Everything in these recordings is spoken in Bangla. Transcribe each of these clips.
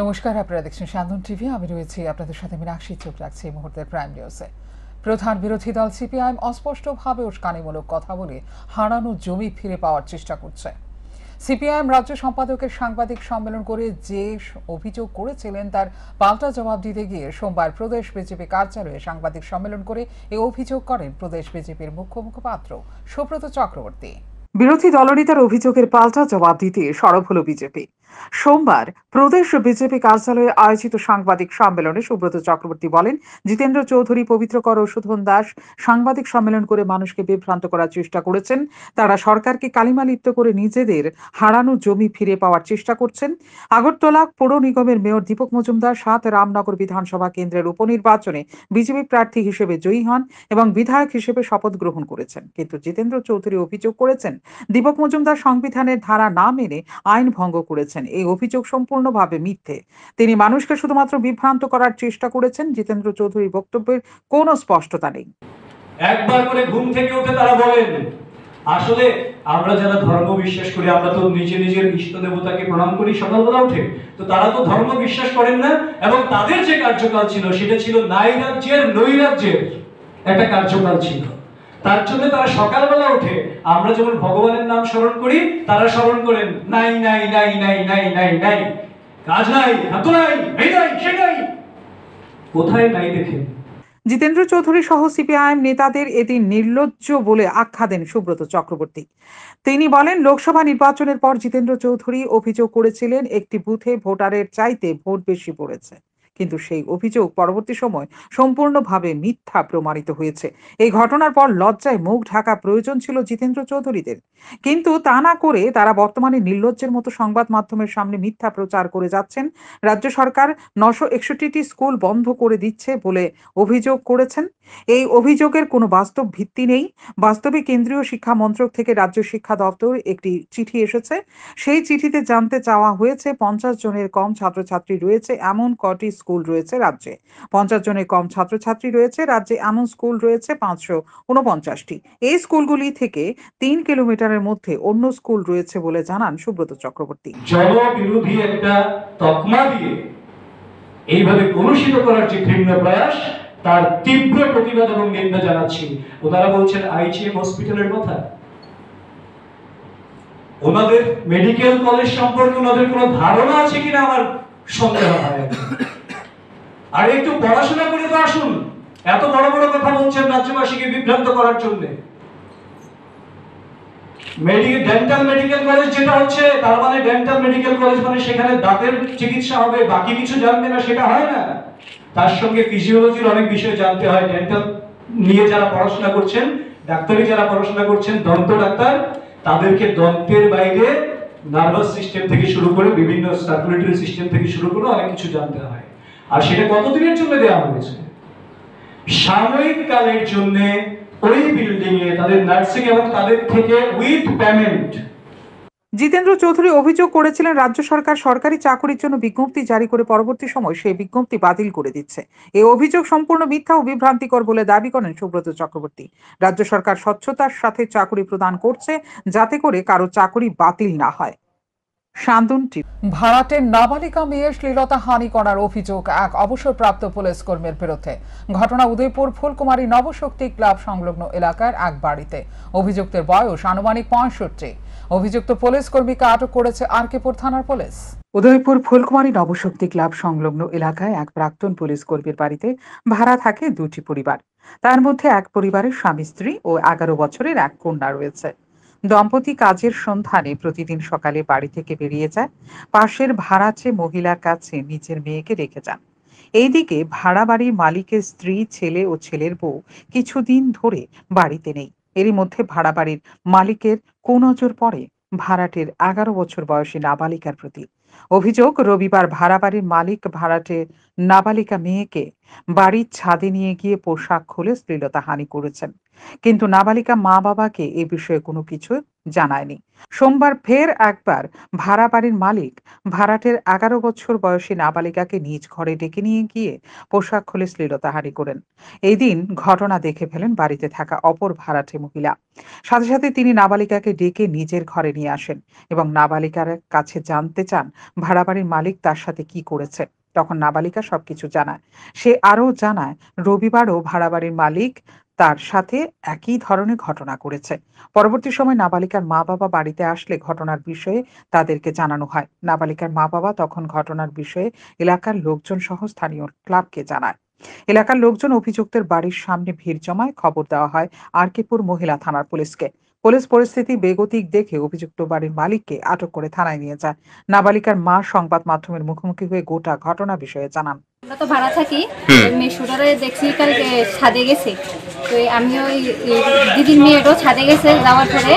নমস্কার, আপনারা দেখছেন সান্দন টিভি। আমি রয়েছি আপনাদের সাথে মীনাক্ষী। চোখ রাখছি এই মুহূর্তের প্রাইম নিউজে। প্রধান বিরোধী দল সিপিআইএম অস্পষ্টভাবে উস্কানিমূলক কথা বলে হারানো জমি ফিরে পাওয়ার চেষ্টা করছে। সিপিআইএম রাজ্য সম্পাদকের সাংবাদিক সম্মেলন করে যে অভিযোগ করেছিলেন তার পাল্টা জবাব দিতে গিয়ে সোমবার প্রদেশ বিজেপি কার্যালয়ে সাংবাদিক সম্মেলন করে এই অভিযোগ করেন প্রদেশ বিজেপির মুখপাত্র সুব্রত চক্রবর্তী। বিরোধী দলনেতার অভিযোগের পাল্টা জবাব দিতে সরব হল বিজেপি। সোমবার প্রদেশ বিজেপি কার্যালয়ে আয়োজিত সাংবাদিক সম্মেলনে সুব্রত চক্রবর্তী বলেন, জিতেন্দ্র চৌধুরী, পবিত্রকর ও সুধন দাস সাংবাদিক সম্মেলন করে মানুষকে বিভ্রান্ত করার চেষ্টা করেছেন। তারা সরকারকে কালিমালিপ্ত করে নিজেদের হারানো জমি ফিরে পাওয়ার চেষ্টা করছেন। আগরতলা পৌর নিগমের মেয়র দীপক মজুমদার ৭ রামনগর বিধানসভা কেন্দ্রের উপনির্বাচনে বিজেপি প্রার্থী হিসেবে জয়ী হন এবং বিধায়ক হিসেবে শপথ গ্রহণ করেছেন। কিন্তু জিতেন্দ্র চৌধুরী অভিযোগ করেছেন, দীপক মজুমদার সংবিধানের ধারা না মেনে আইন ভঙ্গ করেছেন। এই অভিযোগ সম্পূর্ণভাবে মিথ্যে। তিনি মানুষকে শুধুমাত্র বিভ্রান্ত করার চেষ্টা করেছেন। জিতেন্দ্র চৌধুরীর বক্তব্যের কোনো স্পষ্টতা নেই। একবার করে ঘুম থেকে উঠে তারা বলেন, আসলে আমরা যারা ধর্ম বিশ্বাস করি, আমরা তো নিজের ইষ্ট দেবতাকে প্রণাম করি সকালবেলা উঠে, তো তারা তো ধর্ম বিশ্বাস করেন না। এবং তাদের যে কার্যকাল ছিল সেটা ছিল নাইরাজ্যের নৈরাজ্যের একটা কার্যকাল ছিল। তার জন্য তারা সকালবেলা উঠে আমরা যেমন ভগবানের নাম স্মরণ করি, তারা স্মরণ করেন নাই নাই নাই নাই নাই নাই নাই, কাজ নাই, হাত নাই, এই নাই, সে নাই। কোথায় নাই দেখেন? জিতেন্দ্র চৌধুরী সহ সিপিআইএম নেতাদের এদিন নির্লজ্জ বলে আখ্যা দেন সুব্রত চক্রবর্তী। তিনি বলেন, লোকসভা নির্বাচনের পর জিতেন্দ্র চৌধুরী অভিযোগ করেছিলেন একটি বুথে ভোটারের চাইতে ভোট বেশি পড়েছে, কিন্তু সেই অভিযোগ পরবর্তী সময় সম্পূর্ণভাবে মিথ্যা প্রমাণিত হয়েছে। এই ঘটনার পর লজ্জায় মুখ ঢাকা প্রয়োজন ছিল জিতেন্দ্র চৌধুরীদের, কিন্তু তা না করে তারা বর্তমানে নির্লজ্জের মতো সংবাদ মাধ্যমের সামনে মিথ্যা প্রচার করে যাচ্ছেন। রাজ্য সরকার 961টি স্কুল বন্ধ করে দিচ্ছে বলে অভিযোগ করেছেন। এই অভিযোগের কোনো বাস্তব ভিত্তি নেই। বাস্তবে কেন্দ্রীয় শিক্ষা মন্ত্রক থেকে রাজ্য শিক্ষা দপ্তর একটি চিঠি এসেছে। সেই চিঠিতে জানতে চাওয়া হয়েছে 50 জনের কম ছাত্রছাত্রী রয়েছে এমন কটি স্কুল রয়েছে রাজ্যে। 50 জনের কম ছাত্রছাত্রী রয়েছে রাজ্যে এমন স্কুল রয়েছে 549টি। এই স্কুলগুলি থেকে 3 কিলোমিটারের মধ্যে অন্য স্কুল রয়েছে বলে জানান সুব্রত চক্রবর্তী। জনবিরোধী একটা তকমা দিয়ে এইভাবে কলুষিত করার যে ঘৃণ্য প্রয়াস, তার তীব্র প্রতিবাদ এবং নিন্দা জানাচ্ছি। ওনারা বলছেন আইজিএম হসপিটালের কথা, ওনাদের মেডিকেল কলেজ সম্পর্কে ওনাদের কোনো ধারণা আছে কিনা আমার সন্দেহ হয়। আর একটু পড়াশোনা করে তো আসুন। এত বড় বড় কথা বলছেন রাজ্যবাসীকে বিভ্রান্ত করার জন্য। ডেন্টাল মেডিকেল কলেজ যেটা হচ্ছে, তার মানে ডেন্টাল মেডিকেল কলেজ মানে সেখানে দাঁতের চিকিৎসা হবে, বাকি কিছু জানবে না, সেটা হয় না। তার সঙ্গে ফিজিওলজির অনেক বিষয় জানতে হয়। ডেন্টাল নিয়ে যারা পড়াশোনা করছেন, ডাক্তারি যারা পড়াশোনা করছেন, দন্ত ডাক্তার, তাদেরকে দন্তের বাইরে নার্ভাস সিস্টেম থেকে শুরু করে বিভিন্ন সার্কুলেটরি সিস্টেম থেকে শুরু করে অনেক কিছু জানতে হয়। আর সেটা কতদিনের জন্য দেওয়া হয়েছে? সাময়িক কালের জন্য ওই বিল্ডিং এ তাদের নার্সিং এবং তাদের থেকে উইথ পেমেন্ট। জিতেন্দ্র চৌধুরী অভিযোগ করেছিলেন, রাজ্য সরকার সরকারি চাকরির জন্য বিজ্ঞপ্তি জারি করে পরবর্তী সময় সেই বিজ্ঞপ্তি বাতিল করে দিচ্ছে। এই অভিযোগ সম্পূর্ণ মিথ্যা ও বিভ্রান্তিকর বলে দাবি করেন সুব্রত চক্রবর্তী। রাজ্য সরকার স্বচ্ছতার সাথে চাকরি প্রদান করছে যাতে করে কারো চাকরি বাতিল না হয়। শান্তন টিভি। ভাড়াটের নাবালিকা মেয়ের শ্লীলতাহানি করার অভিযোগ এক অবসরপ্রাপ্ত পুলিশ কর্মীর বিরুদ্ধে। ঘটনা উদয়পুর ফুলকুমারী নবশক্তি ক্লাব সংলগ্ন এলাকার এক বাড়িতে। অভিযুক্তের বয়স আনুমানিক 65। অভিযুক্ত পুলিশ কর্মীকে আটক করেছে আরকেপুর থানার পুলিশ। উদয়পুর ফুলকুমারী নবশক্তি ক্লাব সংলগ্ন এলাকায় এক প্রাক্তন পুলিশ কর্মীর বাড়িতে ভাড়া থাকে দুটি পরিবার। তার মধ্যে এক পরিবারের স্বামী স্ত্রী ও 11 বছরের এক কন্যা রয়েছে। দম্পতি কাজের সন্ধানে প্রতিদিন সকালে বাড়ি থেকে বেরিয়ে যায়। পাশের ভাড়াটে মহিলার কাছে নিজের মেয়েকে রেখে যান। এইদিকে ভাড়া বাড়ির মালিকের স্ত্রী, ছেলে ও ছেলের বউ কিছুদিন ধরে বাড়িতে নেই। এরই মধ্যে ভাড়া বাড়ির মালিকের কুনজর পড়ে ভাড়াটের 11 বছর বয়সী নাবালিকার প্রতি। অভিযোগ, রবিবার ভাড়া বাড়ির মালিক ভাড়াটের নাবালিকা মেয়েকে বাড়ির ছাদে নিয়ে গিয়ে পোশাক খুলে শ্লীলতাহানি করেছেন। কিন্তু নাবালিকা মা বাবাকে এ বিষয়ে কোনো কিছু জানায়নি। সোমবার ফের একবার ভাড়া বাড়ির মালিক ভাড়াটের 11 বছর বয়সী নাবালিকাকে নিজ ঘরে ডেকে নিয়ে গিয়ে পোশাক খুলে শ্লীলতাহানি করেন। এই দিন ঘটনা দেখে ফেলেন বাড়িতে থাকা অপর ভাড়াটে মহিলা। সাথে সাথে তিনি নাবালিকাকে ডেকে নিজের ঘরে নিয়ে আসেন এবং নাবালিকার কাছে জানতে চান ভাড়া বাড়ির মালিক তার সাথে কি করেছে। তখন নাবালিকা সবকিছু জানায়। সে আরও জানায় রবিবারও ভাড়া বাড়ির মালিক তার সাথে একই ধরনের ঘটনা করেছে। পরবর্তী সময় নাবালিকার মা বাবা বাড়িতে আসলে ঘটনার বিষয়ে তাদেরকে জানানো হয়। নাবালিকার মা বাবা তখন ঘটনার বিষয়ে এলাকার লোকজন সহ স্থানীয় ক্লাবকে জানায়। এলাকার লোকজন অভিযুক্তের বাড়ির সামনে ভিড় জমায়। খবর দেওয়া হয় আরকিপুর মহিলা থানার পুলিশকে। পুলিশ পরিস্থিতি বেগতিক দেখে অভিযুক্ত বাড়ির মালিককে আটক করে থানায় নিয়ে যায়। নাবালিকার মা সংবাদ মাধ্যমের মুখোমুখি হয়ে গোটা ঘটনা বিষয়ে জানান। আমরা তো ভাড়া থাকি, মেশুটারে দেখছি কালকে ছাদে গেছে। তো আমি ওই দিদির মেয়েটাও ছাদে গেছে, যাওয়ার পরে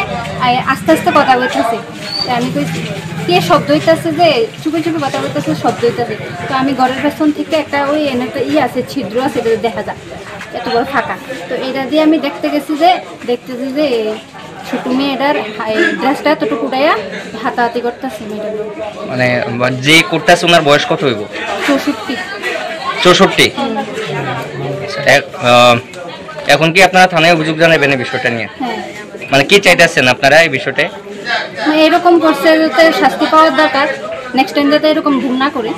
আস্তে আস্তে কথা বলতেছে। তো আমি কইছি কে শব্দ হইতেছে, যে চুপে চুপে কথা বলতেছে, শব্দ হইতেছে। তো আমি ঘরের পেছন থেকে একটা ওই একটা আছে, ছিদ্র আছে, এটা দেখা যায় এত বড় ফাঁকা। তো এটা দিয়ে আমি দেখতেছি যে ছোট মেয়েটার ড্রেসটা এতটুকু উঠাইয়া হাতাহাতি করতেছে মেয়েটার। মানে যে করতেছে ওনার বয়স কত হইব? 64। এখন কি আপনারা থানায় অভিযোগ জানাবেন এই বিষয়টা নিয়ে? হ্যাঁ। মানে কি চাইতেছেন আপনারা এই বিষয়টা? এরকম করছে যাতে শাস্তি পাওয়ার দরকার, নেক্সট টাইম যাতে এরকম ভুল না করে।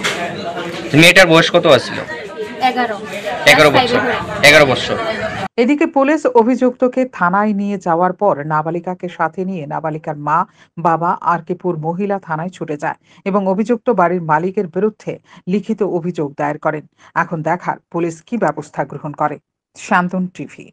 মেয়েটার বয়স কত আছিল? 11 বছর। এদিকে পুলিশ অভিযুক্তকে থানায় নিয়ে যাওয়ার পর নাবালিকাকে সাথে নিয়ে নাবালিকার মা বাবা আরকিপুর মহিলা থানায় ছুটে যায় এবং অভিযুক্ত বাড়ির মালিকের বিরুদ্ধে লিখিত অভিযোগ দায়ের করেন। এখন দেখার পুলিশ কি ব্যবস্থা গ্রহণ করে। শান্তন টিভি।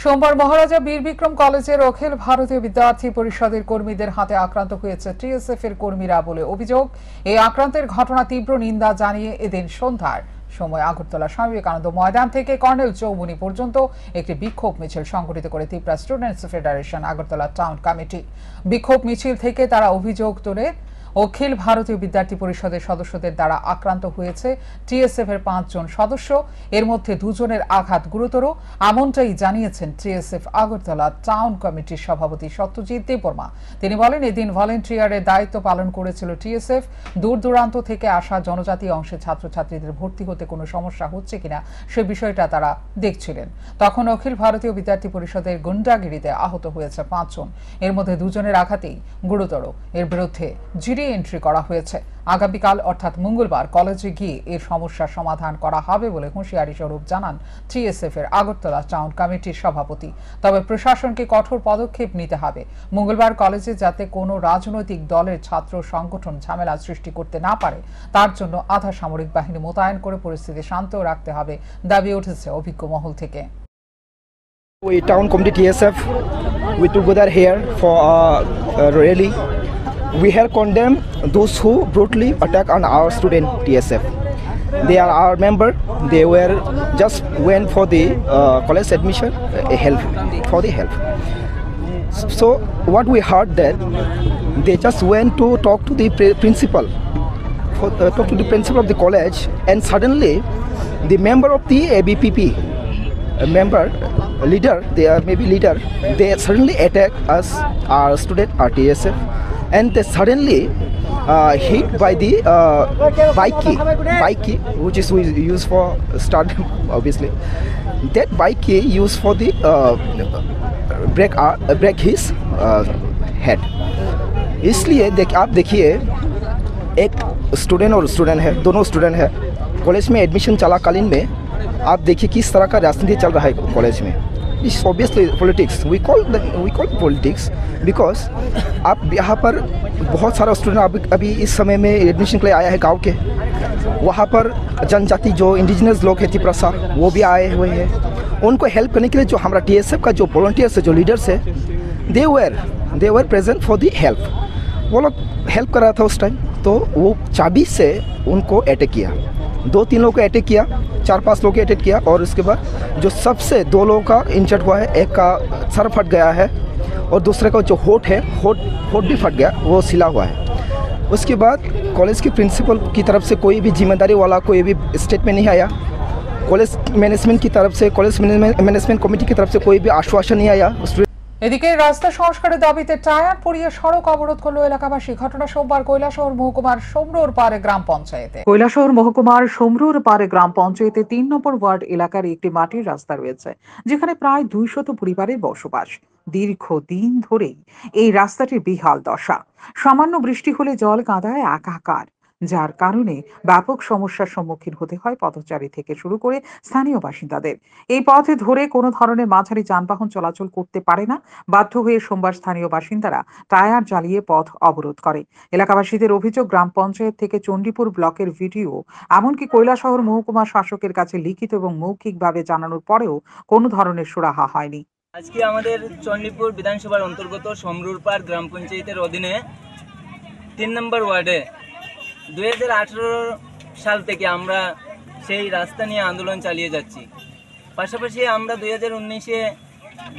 সোমবার মহারাজা বীর বিক্রম কলেজের অখিল ভারতীয় বিদ্যার্থী পরিষদের কর্মীদের হাতে আক্রান্ত হয়েছে টিএসএফ এর কর্মীরা বলে অভিযোগ। এই আক্রান্তের ঘটনা তীব্র নিন্দা জানিয়ে এদিন সন্ধ্যার সময় আগরতলা স্বামী বিবেকানন্দ ময়দান থেকে কর্নেল চৌমুনি পর্যন্ত একটি বিক্ষোভ মিছিল সংগঠিত করে Tripura students federation Agartala town committee. বিক্ষোভ মিছিল থেকে তারা অভিযোগ তোলে অখিল ভারতীয় বিদ্যার্থী পরিষদের সদস্যদের দ্বারা আক্রান্ত হয়েছে টিএসএফ এর 5 জন সদস্য, এর মধ্যে 2 জনের আঘাত গুরুতর। এমনটাই জানিয়েছেন টিএসএফ আগরতলা টাউন কমিটির সভাপতি সত্যজিৎ দেববর্মা। তিনি বলেন, এদিন ভলেন্টিয়ারের দায়িত্ব পালন করেছিল টিএসএফ। দূর দূরান্ত থেকে আসা জনজাতি অংশের ছাত্রছাত্রীদের ভর্তি হতে কোনো সমস্যা হচ্ছে কিনা সে বিষয়টা তারা দেখছিলেন। তখন অখিল ভারতীয় বিদ্যার্থী পরিষদের গুন্ডাগিরিতে আহত হয়েছে 5 জন, এর মধ্যে 2 জনের আঘাতেই গুরুতর। এর বিরুদ্ধে জিডি এন্ট্রি করা হয়েছে। আগামীকাল অর্থাৎ মঙ্গলবার কলেজে গিয়ে এর সমস্যার সমাধান করা হবে বলে হুঁশিয়ারি স্বরূপ জানান টিএসএফ এর আগরতলা টাউন কমিটির সভাপতি। তবে প্রশাসনকে কঠোর পদক্ষেপ নিতে হবে। মঙ্গলবার কলেজে যাতে কোনো রাজনৈতিক দলের ছাত্র সংগঠন ঝামেলা সৃষ্টি করতে না পারে তার জন্য আধা সামরিক বাহিনী মোতায়েন করে পরিস্থিতি শান্ত রাখতে হবে দাবি উঠেছে অভিজ্ঞ মহল থেকে। We town committee TSF, we together here for a rally. We have condemned those who brutally attack on our student TSF. They are our member. They were just went for the college admission help for the help. So what we heard that they just went to talk to the principal, talk to the principal of the college, and suddenly the member of the ABPP, a member leader, they are maybe leader, they suddenly attack us, our student, our TSF. And they suddenly hit by the bike key, which is we use for start obviously. That bike key used for the break his head. इसलिए आप देखिए एक स्टूडेंट और स्टूडेंट है, दोनों स्टूडेंट है कॉलेज में एडमिशन चलाकालीन में। आप देखिए किस तरह का राजनीति चल रहा है कॉलेज में। It's obviously politics. We call politics because आप यहाँ पर बहुत सारा स्टूडेंट अभी इस समय में एडमिशन के लिए आया है गांव के। वहाँ पर जनजाति जो इंडिजिनस लोग हैं त्रिपुरा, वो भी आए हुए हैं। उनको हेल्प करने के लिए जो हमारा TSF का जो वॉलंटियर्स है, जो लीडर्स है, they were present for the help. वो लोग हेल्प कर रहा था उस टाइम, तो वो चाबी से उनको अटैक किया। 2-3 लोगों को अटैक किया, 4-5 लोगों को अटैक किया, और उसके बाद जो सबसे 2 लोगों का इंजर्ड हुआ है, एक का सर फट गया है और दूसरे का जो होठ है, होठ भी फट गया, वो सिला हुआ है। उसके बाद कॉलेज के प्रिंसिपल की तरफ से कोई भी जिम्मेदारी वाला कोई भी स्टेटमेंट नहीं आया। कॉलेज मैनेजमेंट की तरफ से कॉलेज मैनेजमेंट कमेटी की तरफ से कोई भी आश्वासन नहीं आया। এদিকে রাস্তা সংস্কারের দাবিতে টায়ার পুড়িয়ে সড়ক অবরোধ করল এলাকাবাসী। ঘটনা সোমবার কৈলাসহর মহকুমার সোমরুর পাড়ে গ্রাম পঞ্চায়েতে। কৈলাসহর মহকুমার সোমরুর পাড়ে গ্রাম পঞ্চায়েতে ৩ নম্বর ওয়ার্ড এলাকার একটি মাটির রাস্তা রয়েছে, যেখানে প্রায় ২০০ পরিবারের বসবাস। দীর্ঘদিন ধরেই এই রাস্তাটির বিহাল দশা। সামান্য বৃষ্টি হলে জল কাদায় একাকার, যার কারণে ব্যাপক সমস্যার সম্মুখীন হতে হয় পথচারী থেকে শুরু করে স্থানীয় বাসিন্দাদের। এই পথে ধরে কোনো ধরনের মাঝারি যানবাহন চলাচল করতে পারে না। বাধ্য হয়ে সোমবার স্থানীয় বাসিন্দারা টায়ার জ্বালিয়ে পথ অবরোধ করে। এলাকাবাসীদের অভিযোগ, গ্রাম পঞ্চায়েত থেকে চণ্ডীপুর ব্লকের ভিডিও, এমনকি কৈলাসহর মহকুমা শাসকের কাছে লিখিত এবং মৌখিকভাবে জানানোর পরেও কোনো ধরনের সুরাহা হয়নি। আজকে আমাদের চণ্ডীপুর বিধানসভার অন্তর্গত সমরুরপাড় গ্রাম পঞ্চায়েতের অধীনে ৩ নম্বর ওয়ার্ডে 2018 সাল থেকে আমরা সেই রাস্তা নিয়ে আন্দোলন চালিয়ে যাচ্ছি। পাশাপাশি আমরা 2019-এ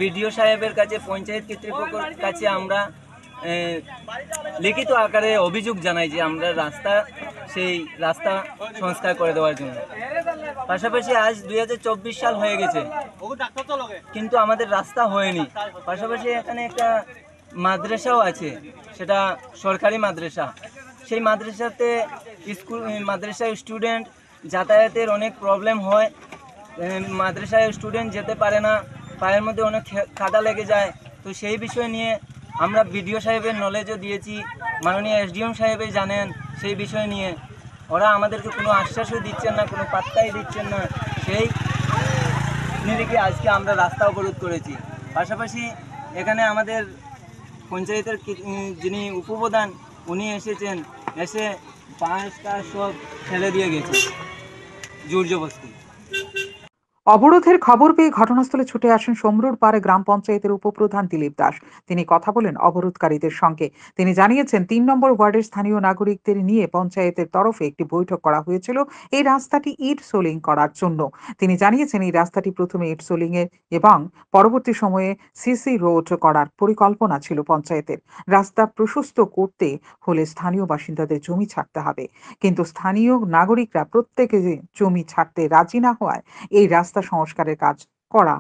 বিডিও সাহেবের কাছে, পঞ্চায়েত কর্তৃপক্ষের কাছে আমরা লিখিত আকারে অভিযোগ জানাই যে আমরা সেই রাস্তা সংস্কার করে দেওয়ার জন্য। পাশাপাশি আজ 2024 সাল হয়ে গেছে, কিন্তু আমাদের রাস্তা হয়নি। পাশাপাশি এখানে একটা মাদ্রাসাও আছে, সেটা সরকারি মাদ্রাসা। সেই মাদ্রাসাতে মাদ্রাসায় স্টুডেন্ট যাতায়াতের অনেক প্রবলেম হয়। মাদ্রাসায় স্টুডেন্ট যেতে পারে না, পায়ের মধ্যে অনেক কাদা লেগে যায়। তো সেই বিষয় নিয়ে আমরা বিডিও সাহেবের নলেজও দিয়েছি, মাননীয় এসডিএম সাহেবই জানেন সেই বিষয় নিয়ে। ওরা আমাদেরকে কোনো আশ্বাসও দিচ্ছেন না, কোনো পাত্তাই দিচ্ছেন না। সেই নিরিখে আজকে আমরা রাস্তা অবরোধ করেছি। পাশাপাশি এখানে আমাদের পঞ্চায়েতের যিনি উপপ্রধান উনি এসেছেন, এসে পাঁচটা সব ফেলে দিয়ে গেছে জোর জবরদস্তি। অবরোধের খবর পেয়ে ঘটনাস্থলে ছুটে আসেন সোমরুর পাড়ে গ্রাম পঞ্চায়েতের উপপ্রধান দিলীপ দাস। তিনি কথা বলেন অবরোধকারীদের সঙ্গে। তিনি জানিয়েছেন ৩ নম্বর ওয়ার্ডের স্থানীয় নাগরিকদের নিয়ে পঞ্চায়েতের তরফে একটি বৈঠক করা হয়েছিল এই রাস্তাটি ইট সোলিং করার জন্য। তিনি জানিয়েছেন এই রাস্তাটি প্রথমে ইট সোলিং এর এবং পরবর্তী সময়ে সিসি রোড করার পরিকল্পনা ছিল পঞ্চায়েতের। রাস্তা প্রশস্ত করতে হলে স্থানীয় বাসিন্দাদের জমি ছাড়তে হবে, কিন্তু স্থানীয় নাগরিকরা প্রত্যেকে জমি ছাড়তে রাজি না হওয়ায় এই রাস্তা সংস্কারের কাজ করা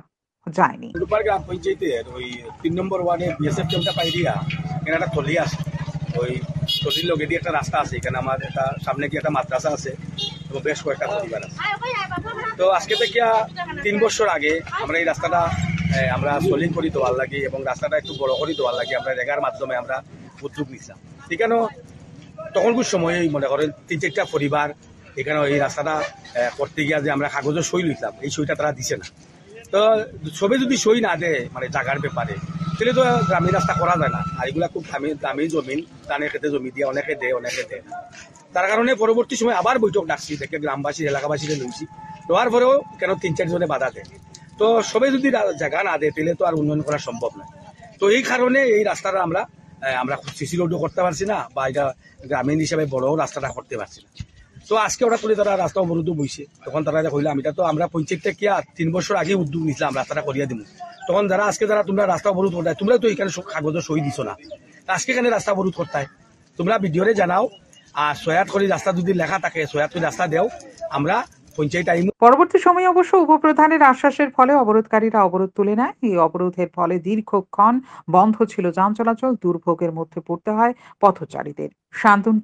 যায়নি। গ্রাম পঞ্চায়েতের ওই ৩ নম্বর ওয়ার্ডে বিএসএফ ক্যাম্পটা পাই দিয়া এখানে একটা টলি আছে, ওই টলির লগে দিয়ে একটা রাস্তা আছে। এখানে আমার একটা সামনে গিয়ে একটা মাদ্রাসা আছে এবং বেশ কয়েকটা পরিবার আছে। তো আজকে থেকে ৩ বছর আগে আমরা এই রাস্তাটা আমরা সোলিং করে দেওয়ার লাগে এবং রাস্তাটা একটু বড় করে দেওয়ার লাগে আমরা রেগার মাধ্যমে আমরা উদ্যোগ নিচ্ছিলাম। সেখানে তখনকার সময় মনে করেন ৩-৪টা পরিবার এখানে এই রাস্তাটা করতে গিয়ে যে আমরা কাগজের সই লইতাম, এই সইটা তারা দিছে না। তো সবে যদি সই না দেয় মানে জায়গার ব্যাপারে, তাহলে তো গ্রামীণ রাস্তা করা যায় না। আর এগুলা খুব দামি জমিন, টানের ক্ষেত্রে জমি দিয়ে অনেকে দেয় না। তার কারণে পরবর্তী সময় আবার বৈঠক ডাকছি, দেখে গ্রামবাসী এলাকাবাসীকে লইছি, দেওয়ার পরেও কেন ৩-৪ জনে বাধা দেয়। তো সবে যদি জায়গা না দেয় তাহলে তো আর উন্নয়ন করা সম্ভব না। তো এই কারণে এই রাস্তাটা আমরা সিসি রোডও করতে পারছি না, বা এটা গ্রামীণ হিসাবে বড় রাস্তাটা করতে পারছি না। তো আজকে ওরা করে তারা রাস্তা অবরোধ বইছে। তখন তারা কইলাম এটা তো আমরা পঞ্চায়েতটা কি ৩ বছর আগে উদ্যোগ নিয়েছিলাম রাস্তাটা করিয়া দিব। তখন যারা তোমরা রাস্তা অবরোধ করতে, তোমরা তো এখানে কাগজের সই দিছো না, আজকে এখানে রাস্তা অবরোধ করতে হয় তোমরা ভিডিওরে জানাও। আর ৬ করে রাস্তা যদি লেখা থাকে ৬ করে রাস্তা দেও, আমরা পঞ্চায়েত আইন। পরবর্তী সময়ে অবশ্য উপপ্রধানের আশ্বাসের ফলে অবরোধকারীরা অবরোধ তুলে নেয়। এই অবরোধের ফলে দীর্ঘক্ষণ বন্ধ ছিল যান চলাচল, দুর্ভোগের মধ্যে পড়তে হয় পথচারীদের। শান্তন।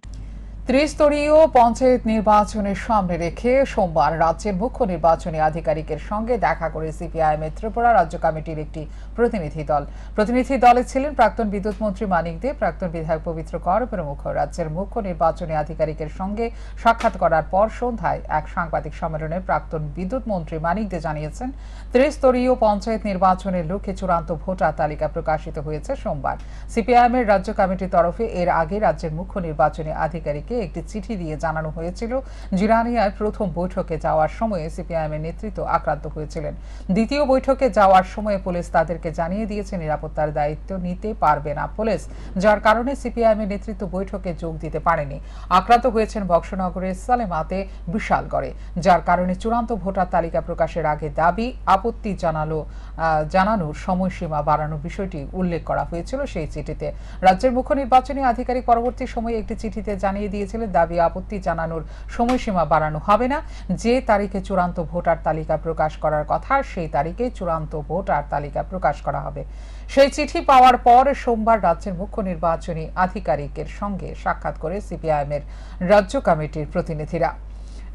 ত্রিস্তরীয় পঞ্চায়েত নির্বাচনের সামনে রেখে সোমবার রাজ্যের মুখ্য নির্বাচনী আধিকারিকের সঙ্গে দেখা করে সিপিআইএম ত্রিপুরা রাজ্য কমিটির একটি প্রতিনিধি দলে ছিলেন প্রাক্তন বিদ্যুৎ মন্ত্রী মানিক দে, প্রাক্তন বিধায়ক পবিত্র কর প্রমুখ। রাজ্যের মুখ্য নির্বাচনী আধিকারিকের সঙ্গে সাক্ষাৎ করার পর সন্ধ্যায় এক সাংবাদিক সম্মেলনে প্রাক্তন বিদ্যুৎ মন্ত্রী মানিক দে জানিয়েছেন ত্রিস্তরীয় পঞ্চায়েত নির্বাচনের লক্ষ্যে চূড়ান্ত ভোটার তালিকা প্রকাশিত হয়েছে সোমবার। সিপিআইএম এর রাজ্য কমিটির তরফে এর আগে রাজ্যের মুখ্য নির্বাচনী আধিকারিক একটি চিঠি দিয়ে জানানো হয়েছিল জিরানিয়ায় প্রথম বৈঠকে যাওয়ার সময় সিপিআইএম এর নেতৃত্ব আক্রান্ত হয়েছিলেন। দ্বিতীয় বৈঠকে যাওয়ার সময় পুলিশ তাদেরকে জানিয়ে দিয়েছে নিরাপত্তার দায়িত্ব নিতে পারবে না পুলিশ, যার কারণে সিপিআইএম এর নেতৃত্ব বৈঠকে যোগ দিতে পারেনি। আক্রান্ত হয়েছেন বক্সনগরের সালেমাতে বিশালগড়ে, যার কারণে চূড়ান্ত ভোটার তালিকা প্রকাশের আগে দাবি আপত্তি জানানোর সময়সীমা বাড়ানোর বিষয়টি উল্লেখ করা হয়েছিল সেই চিঠিতে। রাজ্যের মুখ্য নির্বাচনী আধিকারিক পরবর্তী সময়ে একটি চিঠিতে জানিয়ে দিয়ে দিয়েছিলেন, দাবি আপত্তি জানানোর সময়সীমা বাড়ানো হবে না। যে তারিখে চূড়ান্ত ভোটার তালিকা প্রকাশ করার কথা সেই তারিখে চূড়ান্ত ভোটার তালিকা প্রকাশ করা হবে। সেই চিঠি পাওয়ার পর সোমবার রাজ্যের মুখ্য নির্বাচনী আধিকারিকের সঙ্গে সাক্ষাৎ করে সিপিআইএমের রাজ্য কমিটির প্রতিনিধিরা।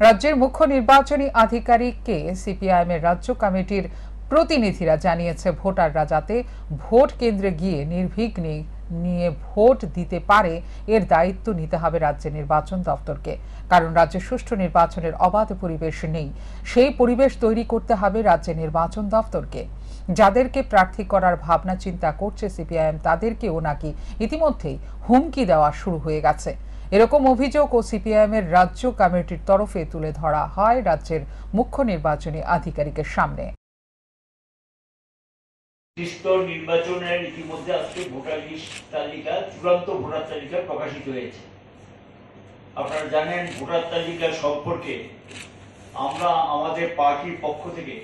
রাজ্যের মুখ্য নির্বাচনী আধিকারিককে সিপিআইএমের রাজ্য কমিটির প্রতিনিধিরা জানিয়েছে, ভোটাররা যাতে ভোট কেন্দ্রে গিয়ে নির্বিঘ্নে নিয়ে ভোট দিতে পারে এর দায়িত্ব নিতে হবে রাজ্যের নির্বাচন দপ্তরকে। কারণ রাজ্যে সুষ্ঠু নির্বাচনের অবাধ পরিবেশ নেই, সেই পরিবেশ তৈরি করতে হবে রাজ্যের নির্বাচন দপ্তরকে। যাদেরকে প্রার্থী করার ভাবনা চিন্তা করছে সিপিআইএম তাদেরকেও নাকি ইতিমধ্যেই হুমকি দেওয়া শুরু হয়ে গেছে। এরকম অভিযোগ ও সিপিআইএমের রাজ্য কমিটির তরফে তুলে ধরা হয় রাজ্যের মুখ্য নির্বাচনী আধিকারিকের সামনে। নির্বাচনের ইতিমধ্যে আজকে ভোটার লিস্ট তালিকা, চূড়ান্ত ভোটার তালিকা প্রকাশিত হয়েছে। আপনারা জানেন, ভোটার তালিকা সম্পর্কে আমরা আমাদের পার্টির পক্ষ থেকে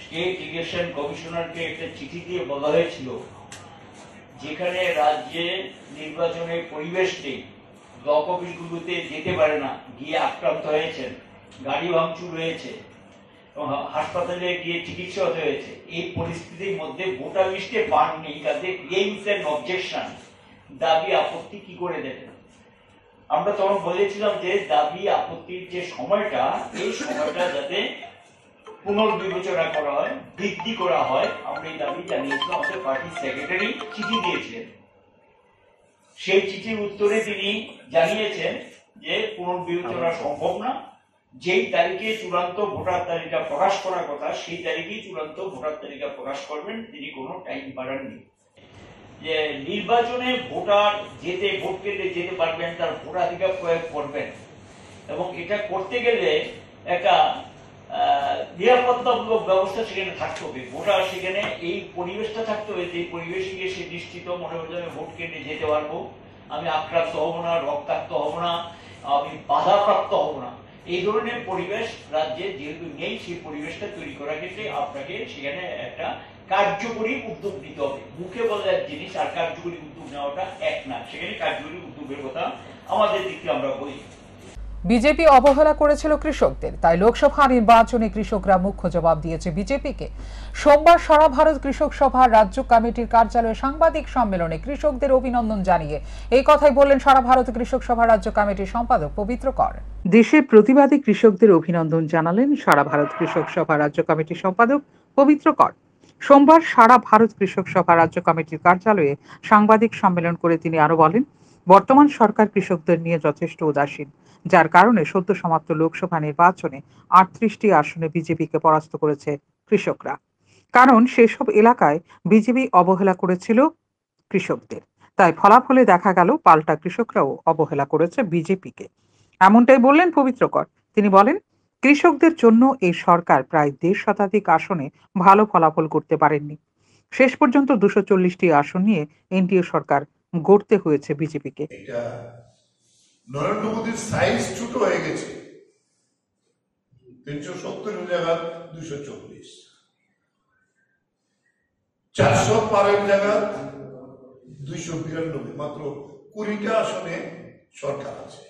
স্টেট ইলেকশন কমিশনারকে একটা চিঠি দিয়ে বলা হয়েছিল, যেখানে রাজ্যে নির্বাচনের পরিবেশ নেই, ব্লক অফিসগুলোতে যেতে পারে না, গিয়ে আক্রান্ত হয়েছেন, গাড়ি ভাঙচুর হয়েছে, হাসপাতালে গিয়ে চিকিৎসা হতে হয়েছে। এই পরিস্থিতির মধ্যে ভোটার লিস্টে পান নেই, তাদের ক্লেইমস এন্ড অবজেকশন, দাবি আপত্তি কি করে দেবেন? আমরা তখন বলেছিলাম যে দাবি আপত্তির যে সময়টা, এই সময়টা যাতে পুনর্বিবেচনা করা হয়, বৃদ্ধি করা হয়। আমরা এই দাবি জানিয়েছিলাম, আমাদের পার্টির সেক্রেটারি চিঠি দিয়েছিলেন। সেই চিঠির উত্তরে তিনি জানিয়েছেন যে পুনর্বিবেচনা সম্ভব না, যেই তারিখে চূড়ান্ত ভোটার তালিকা প্রকাশ করার কথা সেই তারিখেই চূড়ান্ত ভোটার তালিকা প্রকাশ করবেন, তিনি কোনো টাইম বাড়াননি। যে নির্বাচনে ভোটার ভোট কেন্দ্রে যেতে পারবেন, তার ভোটাধিকার প্রয়োগ করবেন, এবং এটা করতে গেলে একটা নিরাপত্তামূলক ব্যবস্থা সেখানে থাকতে হবে। ভোটার সেখানে এই পরিবেশটা থাকতে হবে, যে পরিবেশে গিয়ে সে নিশ্চিত মনে হচ্ছে আমি ভোট কেন্দ্রে যেতে পারবো, আমি আক্রান্ত হব না, রক্তাক্ত হব না, আমি বাধাপ্রাপ্ত হব না। এই ধরনের পরিবেশ রাজ্যে যেহেতু নেই, সেই পরিবেশটা তৈরি করার ক্ষেত্রে আপনাকে সেখানে একটা কার্যকরী উদ্যোগ নিতে হবে। মুখে বলা এক জিনিস আর কার্যকরী উদ্যোগ নেওয়াটা এক না, সেখানে কার্যকরী উদ্যোগের কথা আমাদের দিক থেকে আমরা বলি। বিজেপি অবহেলা করেছিল কৃষকদের, তাই লোকসভা নির্বাচনে কৃষকরা মুখ্য জবাব দিয়েছে বিজেপিকে। সোমবার সারা ভারত কৃষক সভা রাজ্য কমিটির কার্যালয়ে সাংবাদিক সম্মেলনে কৃষকদের অভিনন্দন জানিয়ে এই কথাই বললেন সারা ভারত কৃষক সভা রাজ্য কমিটির সম্পাদক পবিত্র কর। দেশের প্রতিবাদী কৃষকদের অভিনন্দন জানালেন সারা ভারত কৃষক সভা রাজ্য কমিটির সম্পাদক পবিত্র কর। সোমবার সারা ভারত কৃষক সভা রাজ্য কমিটির কার্যালয়ে সাংবাদিক সম্মেলন করে তিনি আরো বলেন, বর্তমান সরকার কৃষকদের নিয়ে যথেষ্ট উদাসীন, যার কারণে সদ্য সমাপ্ত লোকসভা নির্বাচনে 38টি আসনে বিজেপিকে পরাস্ত করেছে কৃষকরা। কারণ সেসব এলাকায় বিজেপি অবহেলা করেছিল কৃষকদের, তাই ফলাফলে দেখা গেল পাল্টা কৃষকরাও অবহেলা করেছে বিজেপিকে। এমনটাই বললেন পবিত্র কর। তিনি বলেন, কৃষকদের জন্য এই সরকার প্রায় 1.5 শতাধিক আসনে ভালো ফলাফল করতে পারেননি। শেষ পর্যন্ত 240টি আসন নিয়ে এনডিএ সরকার গড়তে হয়েছে বিজেপিকে। নরেন্দ্র মোদীর সাইজ ছোট হয়ে গেছে, 370 জায়গা 240, 400 পারের জায়গা 292, মাত্র 20টা আসনে সরকার আছে।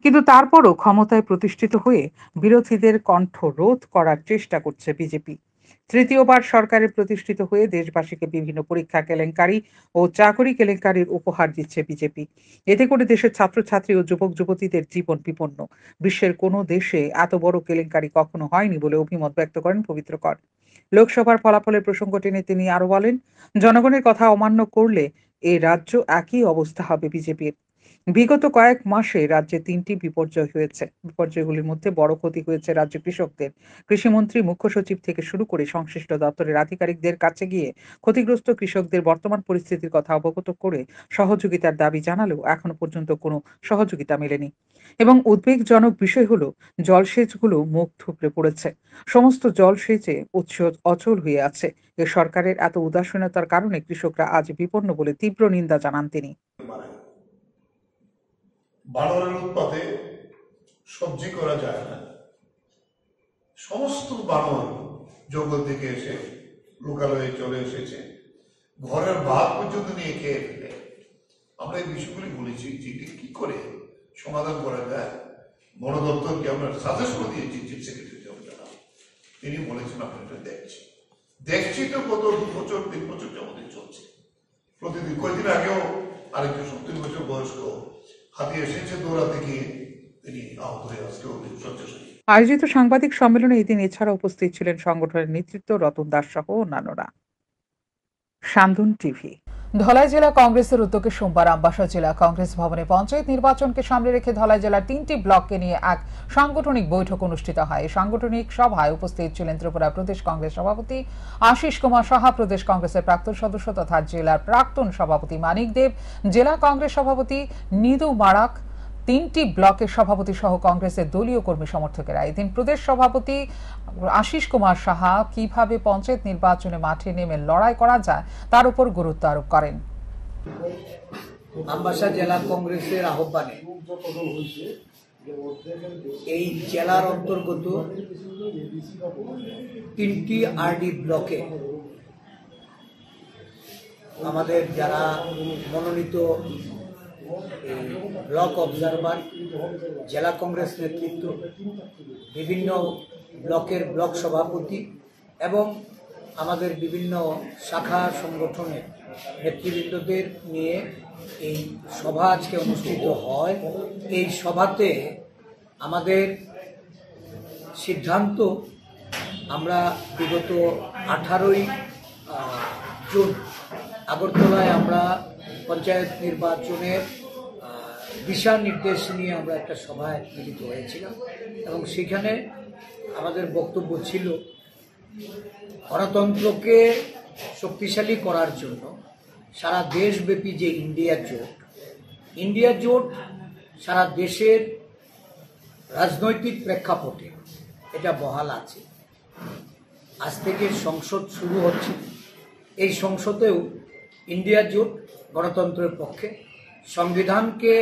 কিন্তু তারপরও ক্ষমতায় প্রতিষ্ঠিত হয়ে বিরোধীদের কণ্ঠ রোধ করার চেষ্টা করছে বিজেপি। তৃতীয়বার সরকারে প্রতিষ্ঠিত হয়ে দেশবাসীকে বিভিন্ন পরীক্ষা কেলেঙ্কারি ও চাকরি কেলেঙ্কারির উপহার দিচ্ছে বিজেপি। এতে করে দেশের ছাত্রছাত্রী ও যুবক যুবতীদের জীবন বিপন্ন। বিশ্বের কোনো দেশে এত বড় কেলেঙ্কারি কখনো হয়নি বলে অভিমত ব্যক্ত করেন পবিত্র কর। লোকসভার ফলাফলের প্রসঙ্গ টেনে তিনি আরো বলেন, জনগণের কথা অমান্য করলে এই রাজ্য একই অবস্থা হবে বিজেপির। বিগত কয়েক মাসে রাজ্যে 3টি বিপর্যয় হয়েছে। বিপর্যয়গুলির মধ্যে বড় ক্ষতি হয়েছে রাজ্য কৃষকদের। কৃষিমন্ত্রী, মুখ্য সচিব থেকে শুরু করে সংশ্লিষ্ট দপ্তরের আধিকারিকদের কাছে গিয়ে ক্ষতিগ্রস্ত কৃষকদের বর্তমান পরিস্থিতির কথা অবগত করে সহযোগিতার দাবি জানালেও এখনো পর্যন্ত কোনো সহযোগিতা মেলেনি। এবং উদ্বেগজনক বিষয় হলো, জলসেচগুলো মুখ থুবড়ে পড়েছে। সমস্ত জলসেচে উৎস অচল হয়ে আছে। এ সরকারের এত উদাসীনতার কারণে কৃষকরা আজ বিপন্ন বলে তীব্র নিন্দা জানান তিনি। বানরের উৎপাতে সবজি করা যায় না, সমস্ত বানর জঙ্গল থেকে এসে লোকালয়ে চলে এসেছে, ঘরের ভাত পর্যন্ত নিয়ে খেয়ে ফেলে। আমরা এই বিষয়গুলি বলেছি যে কি করে সমাধান করা যায়। বন দপ্তরকে আমরা সাজেস্ট করে দিয়েছি চিফ সেক্রেটারি তিনি বলেছেন আপনারা দেখছি তো গত 2 বছর 3 বছর যাবতীয় চলছে। প্রতিদিন কয়েকদিন আগেও আরেকজন 70 বছর বয়স্ক হাতি এসেছে দৌড়াতে গিয়ে তিনি আহত হয়ে আজকেও শয্যাশায়ী। আয়োজিত সাংবাদিক সম্মেলনে এদিন এছাড়া উপস্থিত ছিলেন সংগঠনের নেতৃত্ব রতন দাস সহ অন্যান্যরা। শান্তন টিভি। ধলাই জেলা কংগ্রেসের উদ্যোগে সোমবার আমবাসা জেলা কংগ্রেস ভবনে পঞ্চায়েত নির্বাচনকে সামনে রেখে ধলাই জেলার 3টি ব্লককে নিয়ে এক সাংগঠনিক বৈঠক অনুষ্ঠিত হয়। এই সাংগঠনিক সভায় উপস্থিত ছিলেন ত্রিপুরা প্রদেশ কংগ্রেস সভাপতি আশিস কুমার সাহা, প্রদেশ কংগ্রেসের প্রাক্তন সদস্য তথা জেলার প্রাক্তন সভাপতি মানিক দেব, জেলা কংগ্রেস সভাপতি নিদু মারাক, 3টি ব্লকের সভাপতি সহ কংগ্রেসের দলীয় কর্মী সমর্থকেরা। এদিন প্রদেশ সভাপতি আশিস কুমার সাহা কিভাবে পঞ্চায়েত নির্বাচনে মাঠে নেমে লড়াই করা যায় তার উপর গুরুত্ব আরোপ করেন। আমবাসা জেলা কংগ্রেসের আহ্বানে এই জেলার অন্তর্গত 3টি আরডি ব্লকে আমাদের যারা মনোনীত ব্লক অবজারভার, জেলা কংগ্রেস নেতৃত্ব, বিভিন্ন ব্লকের ব্লক সভাপতি এবং আমাদের বিভিন্ন শাখা সংগঠনের নেতৃবৃন্দদের নিয়ে এই সভা আজকে অনুষ্ঠিত হয়। এই সভাতে আমাদের সিদ্ধান্ত, আমরা বিগত 18ই জুন আগরতলায় আমরা পঞ্চায়েত নির্বাচনের দিশা নির্দেশ নিয়ে আমরা একটা সভায় মিলিত হয়েছিলাম এবং সেখানে আমাদের বক্তব্য ছিল গণতন্ত্রকে শক্তিশালী করার জন্য সারা দেশব্যাপী যে ইন্ডিয়া জোট সারা দেশের রাজনৈতিক প্রেক্ষাপটে এটা বহাল আছে। আজ থেকে সংসদ শুরু হচ্ছে, এই সংসদেও ইন্ডিয়া জোট গণতন্ত্রের পক্ষে, সংবিধানকে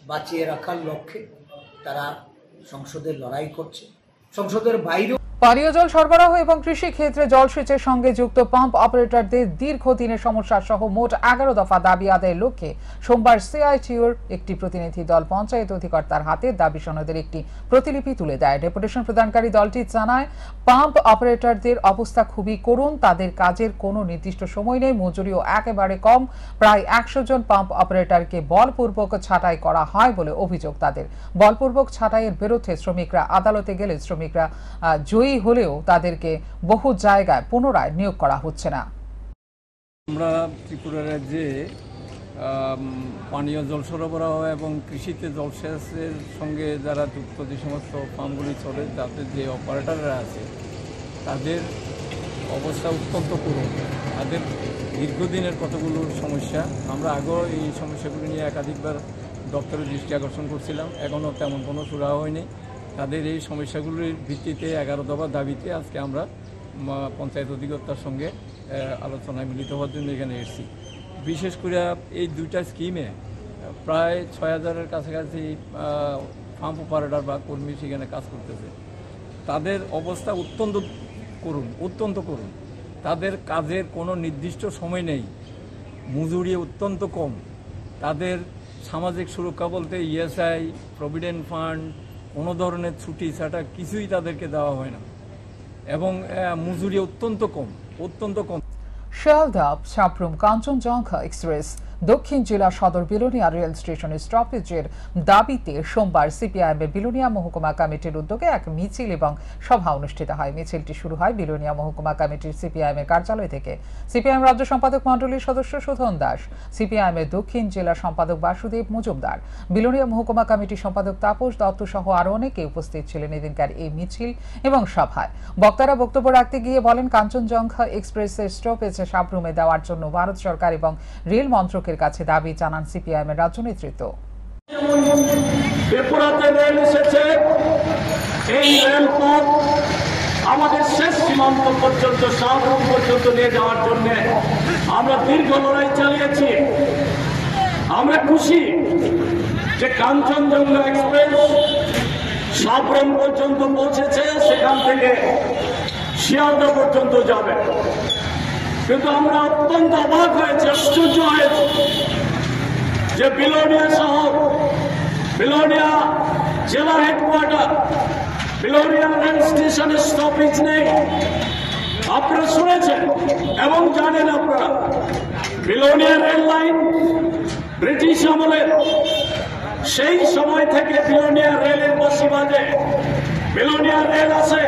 বাঁচিয়ে রাখার লক্ষ্যে তারা সংসদে লড়াই করছে। সংসদের বাইরেও পানীয় জল সরবরাহ এবং কৃষি ক্ষেত্রে জলসেচের সঙ্গে যুক্ত পাম্প অপারেটরদের দীর্ঘদিনের সমস্যা সহ মোট 11 দফা দাবি আদায়ের লক্ষ্যে সোমবার সিআইটিইউর একটি প্রতিনিধি দল পঞ্চায়েত অধিকর্তার হাতে দাবি সনদের একটি প্রতিলিপি তুলে দেয়। ডেপুটেশন প্রদানকারী দলটি জানায়, পাম্প অপারেটরদের অবস্থা খুবই করুণ, তাদের কাজের কোনো নির্দিষ্ট সময় নেই, মজুরিও একেবারে কম। প্রায় 100 জন পাম্প অপারেটরকে বলপূর্বক ছাঁটাই করা হয় বলে অভিযোগ তাদের। বলপূর্বক ছাঁটাইয়ের বিরুদ্ধে শ্রমিকরা আদালতে গেলে শ্রমিকরা জয়ী হলেও তাদেরকে বহু জায়গায় পুনরায় নিয়োগ করা হচ্ছে না। আমরা ত্রিপুরা রাজ্যে পানীয় জল সরবরাহ এবং কৃষিতে জলসেচের সঙ্গে যারা যুক্ত যে সমস্ত ফার্মগুলি চলে, তাদের যে অপারেটররা আছে তাদের অবস্থা অত্যন্ত করুণ। তাদের দীর্ঘদিনের কতগুলো সমস্যা, আমরা আগেও এই সমস্যাগুলি নিয়ে একাধিকবার দপ্তরের দৃষ্টি আকর্ষণ করছিলাম, এখনও তেমন কোনো সুরাহা হয়নি। তাদের এই সমস্যাগুলির ভিত্তিতে 11 দফা দাবিতে আজকে আমরা পঞ্চায়েত অধিকর্তার সঙ্গে আলোচনায় মিলিত হওয়ার জন্য এখানে এসেছি। বিশেষ করে এই 2টা স্কিমে প্রায় 6000-এর কাছাকাছি পাম্প অপারেটর বা কর্মী সেখানে কাজ করতেছে। তাদের অবস্থা অত্যন্ত করুণ। তাদের কাজের কোনো নির্দিষ্ট সময় নেই, মজুরি অত্যন্ত কম, তাদের সামাজিক সুরক্ষা বলতে ইএসআই, প্রভিডেন্ট ফান্ড, কোনো ধরনের ছুটি ছাটা কিছুই তাদেরকে দেওয়া হয় না এবং মজুরি অত্যন্ত কম। শিয়ালদা সাবরুম কাঞ্চনজঙ্ঘা এক্সপ্রেস দক্ষিণ জেলা সদর বিলোনিয়া রেল স্টেশনের স্টপেজের দাবিতে সোমবার সিপিআইএম বিলোনিয়া মহকুমা কমিটির উদ্যোগে এক মিছিল এবং সভা অনুষ্ঠিত হয়। মিছিলটি শুরু হয় বিলোনিয়া মহকুমা কমিটির সিপিআইএম এর কার্যালয় থেকে। সিপিআইএম রাজ্য সম্পাদক মণ্ডলীর সদস্য সুধন দাস, সিপিআইএম এর দক্ষিণ জেলা সম্পাদক বাসুদেব মজুমদার, বিলোনিয়া মহকুমা কমিটির সম্পাদক তাপস দত্ত সহ আরো অনেকে উপস্থিত ছিলেন এদিনকার এই মিছিল এবং সভায়। বক্তারা বক্তব্য রাখতে গিয়ে বলেন, কাঞ্চনজঙ্ঘা এক্সপ্রেসের স্টপেজ সাবরুমে দেওয়ার জন্য ভারত সরকার এবং রেল মন্ত্রকের কাছে দাবি জানান সিপিআইএম এর রাজ্য নেতৃত্ব। ত্রিপুরাতে রেল এসেছে, এই রেলপথ আমাদের শেষ সীমান্ত পর্যন্ত সাবরুম পর্যন্ত নিয়ে যাওয়ার জন্য আমরা দীর্ঘ লড়াই চালিয়েছি। আমরা খুশি যে কাঞ্চনজঙ্ঘা এক্সপ্রেস সাবরুম পর্যন্ত পৌঁছেছে, সেখান থেকে শিয়ালদা পর্যন্ত যাবে। কিন্তু আমরা অত্যন্ত অবাক হয়েছি, আশ্চর্য হয়েছি যে বিলোনিয়া শহর বিলোনিয়া জেলা হেডকোয়ার্টার, বিলোনিয়া রেল স্টেশনের স্টপেজ নেই। আপনারা শুনেছেন এবং জানেন আপনারা, বিলোনিয়া রেল লাইন ব্রিটিশ আমলের, সেই সময় থেকে বিলোনিয়া রেলের বসিবাদে বিলোনিয়া রেল আছে।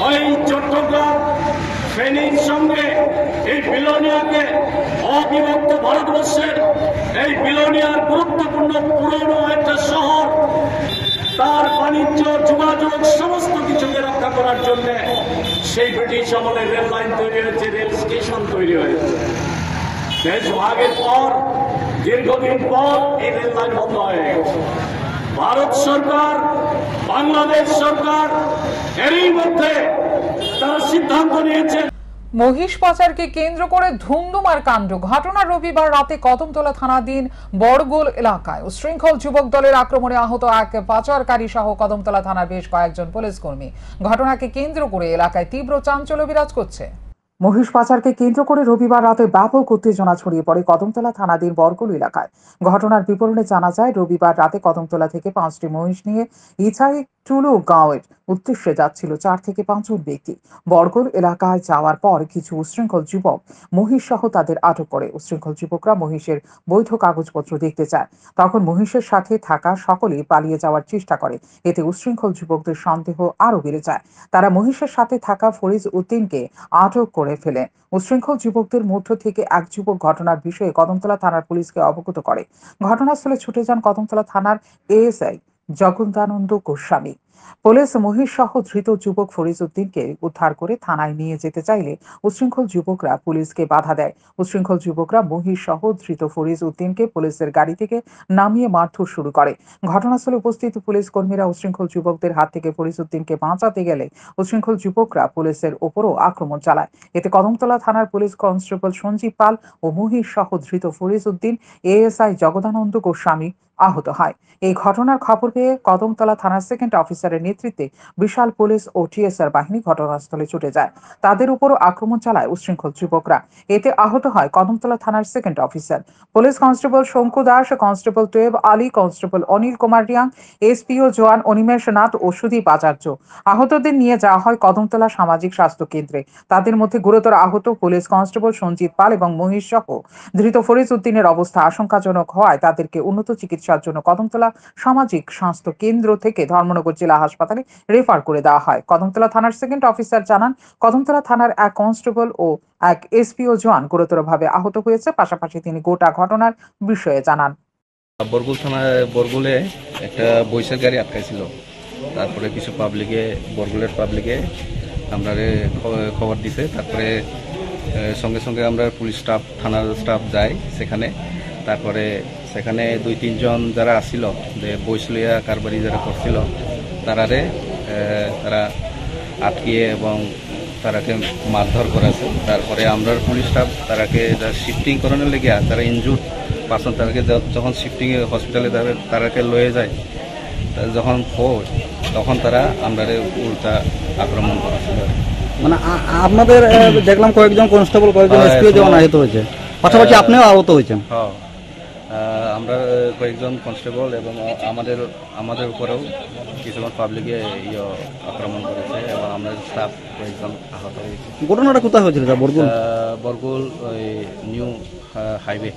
ওই চট্টগ্রাম ফেনীর সঙ্গে এই বিলোনিয়াকে অবিভক্ত ভারতবর্ষের এই বিলোনিয়ার গুরুত্বপূর্ণ পুরনো একটা শহর, তার বাণিজ্য যোগাযোগ সমস্ত কিছুকে রক্ষা করার জন্য সেই ব্রিটিশ আমলের রেল লাইন তৈরি হয়েছে, রেল স্টেশন তৈরি হয়েছে। দেশ ভাগের পর দীর্ঘদিন পর এই রেল লাইন বন্ধ হয়ে গেছে। ভারত সরকার, বাংলাদেশ সরকার এরই মধ্যে তারা সিদ্ধান্ত নিয়েছে। মহিষ পাচারকে কেন্দ্র করে ধুমধুমার কাণ্ড। ঘটনা রবিবার রাতে কদমতলা থানাধীন বড়গোল এলাকায় উশৃঙ্খল যুবক দলের আক্রমণে আহত এক পাচারকারী সহ কদমতলা থানার বেশ কয়েকজন পুলিশ কর্মী। ঘটনাকে কেন্দ্র করে এলাকায় তীব্র চাঞ্চল্য বিরাজ করছে। মহিষ পাচারকে কেন্দ্র করে রবিবার রাতে ব্যাপক উত্তেজনা ছড়িয়ে পড়ে কদমতলা থানাধীন বরগুল এলাকায়। ঘটনার বিবরণে জানা যায়, রবিবার রাতে কদমতলা থেকে 5টি মহিষ নিয়ে ইছাই টুলু গাঁওয়ের উদ্দেশ্যে যাচ্ছিল 4 থেকে 5 জন ব্যক্তি। বরগুল এলাকায় যাওয়ার পর কিছু উশৃঙ্খল যুবক মহিষ সহ তাদের আটক করে। উশৃঙ্খল যুবকরা মহিষের বৈধ কাগজপত্র দেখতে চায়। তখন মহিষের সাথে থাকা সকলেই পালিয়ে যাওয়ার চেষ্টা করে। এতে উশৃঙ্খল যুবকদের সন্দেহ আরো বেড়ে যায়। তারা মহিষের সাথে থাকা ফরিজ উদ্দিনকে আটক করে ফেলে। উশৃঙ্খল যুবকদের মধ্য থেকে এক যুবক ঘটনার বিষয়ে কদমতলা থানার পুলিশকে অবগত করে। ঘটনাস্থলে ছুটে যান কদমতলা থানার এএসআই জগদানন্দ গোস্বামী। পুলিশ মহিষ সহ ধৃত যুবক ফরিজ উদ্দিনকে উদ্ধার করে থানায় নিয়ে যেতে চাইলে উশৃঙ্খল যুবকরা পুলিশকে বাধা দেয়। উশৃঙ্খল যুবকরা মহিষ সহ ধৃত ফরিজ উদ্দিনকে পুলিশের গাড়ি থেকে নামিয়ে মারধর শুরু করে। ঘটনাস্থলে উপস্থিত পুলিশ কর্মীরা উশৃঙ্খল যুবকদের হাত থেকে ফরিজ উদ্দিনকে বাঁচাতে গেলে উশৃঙ্খল যুবকরা পুলিশের ওপরও আক্রমণ চালায়। এতে কদমতলা থানার পুলিশ কনস্টেবল সঞ্জীব পাল ও মহিষ সহ ধৃত ফরিজ উদ্দিন এএসআই জগদানন্দ গোস্বামী আহত হয়। এই ঘটনার খবর পেয়ে কদমতলা থানার সেকেন্ড অফিসারের নেতৃত্বে বিশাল পুলিশ ও টিএসআর বাহিনী ঘটনাস্থলে ছুটে যায়। তাদের উপরও আক্রমণ চালায় উশৃঙ্খল যুবকরা। এতে আহত হয় কদমতলা থানার second officer. Police constable Shanku Das, constable Toyeb Ali, constable Anil Kumar Riang, SPO jawan Animesh Nath ও সুদীপ আচার্য। আহতদের নিয়ে যাওয়া হয় কদমতলা সামাজিক স্বাস্থ্য কেন্দ্রে। তাদের মধ্যে গুরুতর আহত পুলিশ কনস্টেবল সঞ্জিত পাল এবং মহিষ সহ ধৃত ফরিজ উদ্দিনের অবস্থা আশঙ্কাজনক হওয়ায় তাদেরকে উন্নত চিকিৎসার জন্য কদমতলা সামাজিক স্বাস্থ্য কেন্দ্র থেকে ধর্মনগর জেলা হাসপাতালে রেফার করে দেওয়া হয়। কদমতলা থানার সেকেন্ড অফিসার জানান, কদমতলা থানার এক কনস্টেবল ও এক এসপিও জওয়ান গুরুতরভাবে আহত হয়েছে। পাশাপাশি তিনি গোটা ঘটনার বিষয়ে জানান। বরগুল থানায় বরগুলে একটা বৈশের গাড়ি আটকাইছিল। তারপরে কিছু বরগুলের পাবলিকে আমরা খবর দিছে। তারপরে সঙ্গে সঙ্গে আমরা পুলিশ স্টাফ, থানার স্টাফ যায় সেখানে। তারপরে সেখানে 2-3 জন যারা আসছিল, যে বৈশলিয়া কারবারি যারা করছিল, তারা আটকিয়ে এবং তারাকে মারধর করেছে। তারপরে আমরা পুলিশ স্টাফ তারাকে শিফটিং করানোর লেগে তারা ইনজুর্ড পার্সন, তারাকে যখন শিফটিং হসপিটালে তারাকে লয়ে যায়, যখন তখন তারা আমরা উল্টা আক্রমণ করেছিল। মানে আপনাদের দেখলাম কয়েকজন কনস্টেবল, কয়েকজন এসপিও যেমন আহত হয়েছে, পাশাপাশি আপনিও আহত হয়েছেন। হ্যাঁ, আমরা কয়েকজন কনস্টেবল এবং আমাদের উপরেও কিছুজন পাবলিকে আক্রমণ করেছে এবং আমাদের স্টাফ কয়েকজন আহত হয়েছে। ঘটনাটা কোথায় হয়েছিল? বরগুল ওই new highway,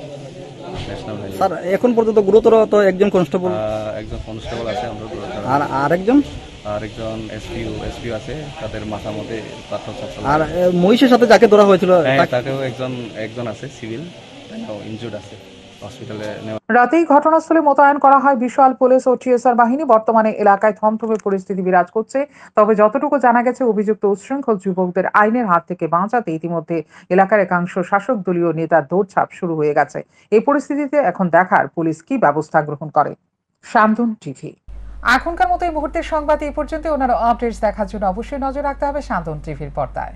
national highway. Sir, এখন পর্যন্ত গুরুতর তো একজন কনস্টেবল আছে আমরা, আর আরেকজন এসপিও আছে, তাদের মাথার মধ্যে পাথর। আর মহিষের সাথে যাকে ধরা হয়েছিল তাকেও একজন আছে সিভিল, ইনজুর্ড আছে, হসপিটালে নেওয়া। রাতেই ঘটনাস্থলে মোতায়েন করা হয় বিশাল পুলিশ ও টিএসআর বাহিনী। বর্তমানে এলাকায় থমথমে পরিস্থিতি বিরাজ করছে। তবে যতটুকু জানা গেছে, অভিযুক্ত উশৃঙ্খল যুবকদের আইনের হাত থেকে বাঁচাতে ইতিমধ্যে এলাকার একাংশ শাসক দলীয় নেতার দৌড়ঝাঁপ শুরু হয়ে গেছে। এই পরিস্থিতিতে এখন দেখার পুলিশ কি ব্যবস্থা গ্রহণ করে। শান্তন টিভি। এখনকার মতো এই মুহূর্তের সংবাদ এই পর্যন্ত। অন্যান্য আপডেটস দেখার জন্য অবশ্যই নজর রাখতে হবে শান্তন টিভির পর্দায়।